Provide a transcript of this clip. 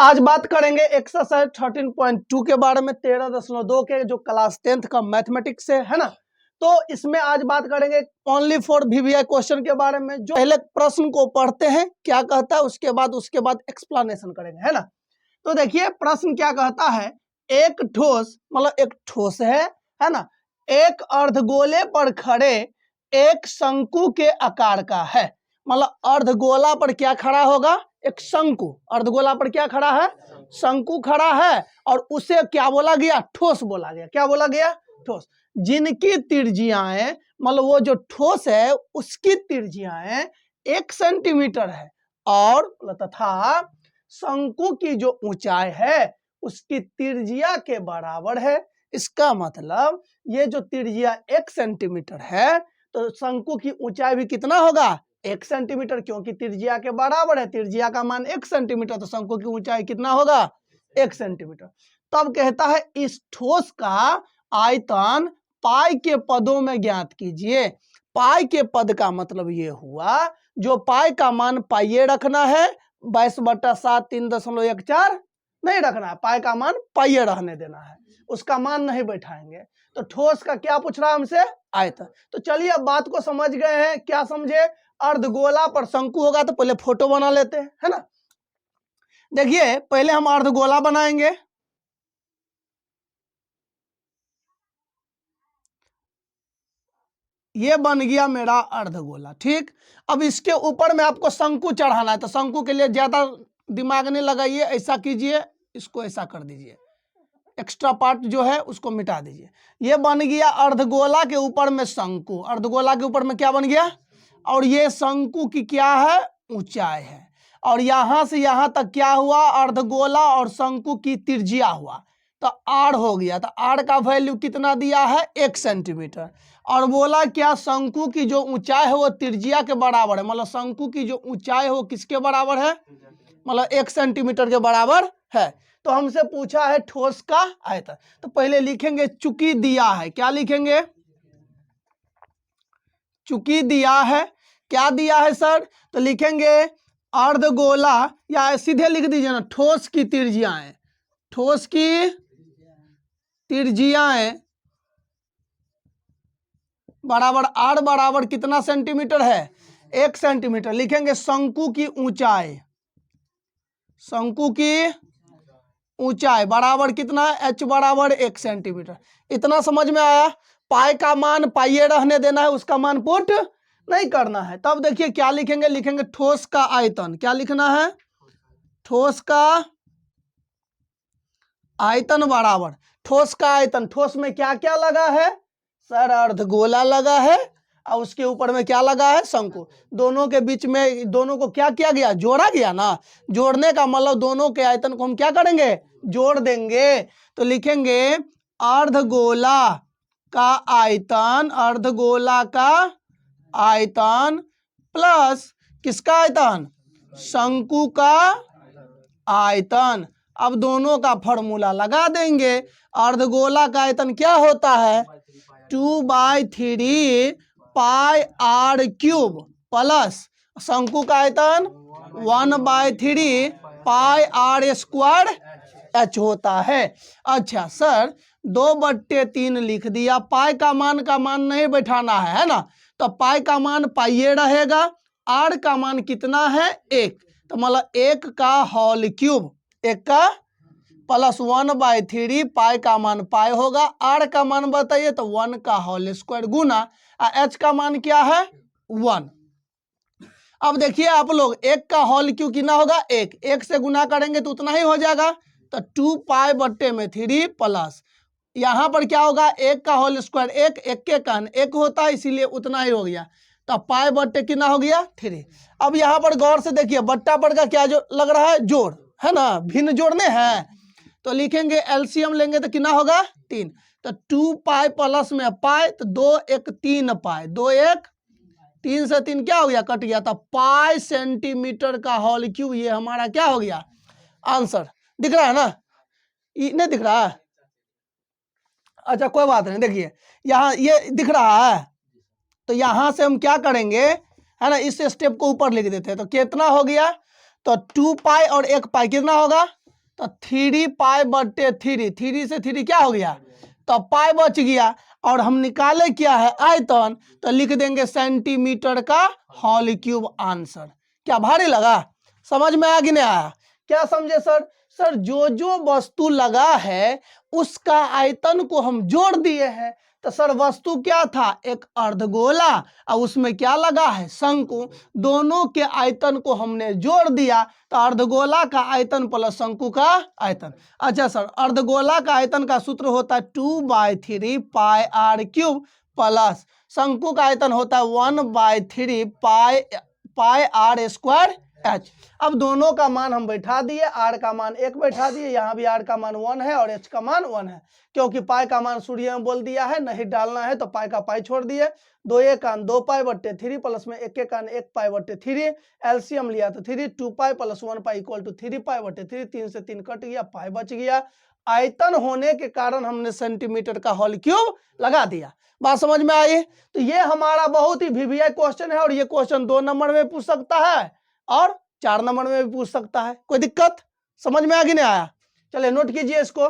आज बात करेंगे एक्सरसाइज 13.2 के बारे में, 13.2 के जो क्लास 10th का मैथमेटिक्स है ना। तो इसमें आज बात करेंगे ओनली फॉर वीवीआई क्वेश्चन के बारे में। जो पहले प्रश्न को पढ़ते हैं क्या कहता है, उसके बाद एक्सप्लेनेशन करेंगे, है ना। तो देखिए प्रश्न क्या कहता है, एक ठोस मतलब एक ठोस है ना, एक अर्धगोले पर खड़े एक शंकु के आकार का है। मतलब अर्धगोला पर क्या खड़ा होगा, एक शंकु। अर्धगोला पर क्या खड़ा है, शंकु खड़ा है, और उसे क्या बोला गया, ठोस बोला गया। क्या बोला गया, ठोस। जिनकी त्रिज्याएं मतलब वो जो ठोस है उसकी त्रिज्याएं 1 सेंटीमीटर है, और तथा शंकु की जो ऊंचाई है उसकी त्रिज्या के बराबर है। इसका मतलब ये जो त्रिज्या 1 सेंटीमीटर है तो शंकु की ऊंचाई भी कितना होगा, 1 सेंटीमीटर, क्योंकि त्रिज्या के बराबर है। त्रिज्या का मान 1 सेंटीमीटर, तो शंकु की ऊंचाई कितना होगा, 1 सेंटीमीटर। तब कहता है इस ठोस का आयतन पाई के पदों में ज्ञात कीजिए। पाई के पद का मतलब ये हुआ जो पाई का मान पाइये रखना है, 22/7 3.14 नहीं रखना है। पाई का मान पाइये रहने देना है, उसका मान नहीं बैठाएंगे। तो ठोस का क्या पूछ रहा है हमसे, आयतन। तो चलिए अब बात को समझ गए हैं, क्या समझे। अर्धगोला पर शंकु होगा तो पहले फोटो बना लेते हैं, है ना। देखिए पहले हम अर्धगोला बनाएंगे। ये बन गया मेरा अर्धगोला, ठीक। अब इसके ऊपर में आपको शंकु चढ़ाना है, तो शंकु के लिए ज्यादा दिमाग नहीं लगाइए, ऐसा कीजिए, इसको ऐसा कर दीजिए, एक्स्ट्रा पार्ट जो है उसको मिटा दीजिए। ये बन गया अर्धगोला के ऊपर में शंकु। अर्धगोला के ऊपर में क्या बन गया, और ये शंकु की क्या है, ऊंचाई है। और यहां से यहां तक क्या हुआ, अर्धगोला और शंकु की त्रिज्या हुआ, तो आर हो गया। तो आर का वैल्यू कितना दिया है, 1 सेंटीमीटर। और बोला क्या, शंकु की जो ऊंचाई है वो त्रिज्या के बराबर है। मतलब शंकु की जो ऊंचाई है वो किसके बराबर है, मतलब 1 सेंटीमीटर के बराबर है। तो हमसे पूछा है ठोस का आयतन, तो पहले लिखेंगे चूंकि दिया है। क्या लिखेंगे, चूंकि दिया है। क्या दिया है सर, तो लिखेंगे अर्धगोला, या सीधे लिख दीजिए ना, ठोस की त्रिज्याएं। ठोस की त्रिज्याएं बराबर आर बराबर कितना सेंटीमीटर है, 1 सेंटीमीटर। लिखेंगे शंकु की ऊंचाई, शंकु की ऊंचाई बराबर कितना, h बराबर 1 सेंटीमीटर। इतना समझ में आया। पाई का मान पाइये रहने देना है, उसका मान पुट नहीं करना है। तब देखिए क्या लिखेंगे, लिखेंगे ठोस का आयतन। क्या लिखना है, ठोस का आयतन बराबर, ठोस का आयतन, ठोस में क्या क्या लगा है सर, अर्धगोला लगा है, और उसके ऊपर में क्या लगा है, शंकु। दोनों के बीच में, दोनों को क्या किया गया, जोड़ा गया ना। जोड़ने का मतलब दोनों के आयतन को हम क्या करेंगे, जोड़ देंगे। तो लिखेंगे अर्धगोला का आयतन, अर्धगोला का आयतन प्लस किसका आयतन, शंकु का आयतन। अब दोनों का फॉर्मूला लगा देंगे। अर्धगोला का आयतन क्या होता है, 2/3 पाई आर क्यूब प्लस शंकु का आयतन 1/3 पाई आर स्क्वायर एच होता है। अच्छा सर 2/3 लिख दिया, पाई का मान नहीं बैठाना है ना। तो पाई का मान पाइये रहेगा, आर का मान कितना है, 1। तो मतलब 1 का होल क्यूब, 1 का प्लस 1/3 पाई का मान पाई होगा, आर का मान बताइए तो 1 का होल स्क्वायर गुना एच का मान क्या है, 1। अब देखिए आप लोग 1 का होल क्यूब कितना होगा, 1 से गुना करेंगे तो उतना ही हो जाएगा। तो 2π/3 प्लस यहाँ पर क्या होगा, 1 का होल स्क्वायर 1, 1 के कान 1 होता है, इसीलिए उतना ही हो गया। तो π/3 कितना हो गया, 3। अब यहाँ पर गौर से देखिए बट्टा पर का क्या जो लग रहा है, जोड़ है ना, भिन्न जोड़ने हैं। तो लिखेंगे एलसीएम लेंगे तो कितना होगा, 3। तो 2π प्लस में पाई, तो 2 1 3 पाई, 2 1 3 से 3 क्या हो गया, कट गया। तो पाई सेंटीमीटर का होल क्यूब, ये हमारा क्या हो गया, आंसर। दिख रहा है ना, नहीं दिख रहा है, अच्छा कोई बात नहीं। देखिए यहाँ ये दिख रहा है, तो यहां से हम क्या करेंगे, है ना, इस स्टेप को ऊपर लिख देते हैं। तो कितना हो गया, तो 2π और 1 पाई कितना होगा, तो 3 पाई/3, 3 से 3 क्या हो गया, तो पाई बच गया। और हम निकाले क्या है, आयतन, तो लिख देंगे सेंटीमीटर का होल क्यूब आंसर। क्या भारी लगा, समझ में आ कि नहीं आया, क्या समझे सर? सर जो जो वस्तु लगा है उसका आयतन को हम जोड़ दिए हैं। तो सर वस्तु क्या था, एक अर्धगोला, और उसमें क्या लगा है, शंकु। दोनों के आयतन को हमने जोड़ दिया, तो अर्धगोला का आयतन प्लस शंकु का आयतन। अच्छा सर, अर्धगोला का आयतन का सूत्र होता है 2/3 पाई आर क्यूब प्लस शंकु का आयतन होता है 1/3 पाई आर स्क्वायर एच। अब दोनों का मान हम बैठा दिए, आर का मान 1 बैठा दिए, यहाँ भी आर का मान 1 है और एच का मान 1 है, क्योंकि पाई का मान सूर्य में बोल दिया है, नहीं डालना है तो पाई का पाई छोड़ दिए। 2 एक कान 2 पाई/3 प्लस में 1 कान 1 पाई/3, एलसीएम लिया तो 3, 2 pi plus 1 pi equal to 3 पाई/3, 3 से 3 कट गया, पाई बच गया। आयतन होने के कारण हमने सेंटीमीटर का होल क्यूब लगा दिया। बात समझ में आई? तो ये हमारा बहुत ही वीवीआई क्वेश्चन है, और ये क्वेश्चन 2 नंबर में पूछ सकता है और 4 नंबर में भी पूछ सकता है। कोई दिक्कत, समझ में आ कि नहीं आया? चलिए नोट कीजिए इसको।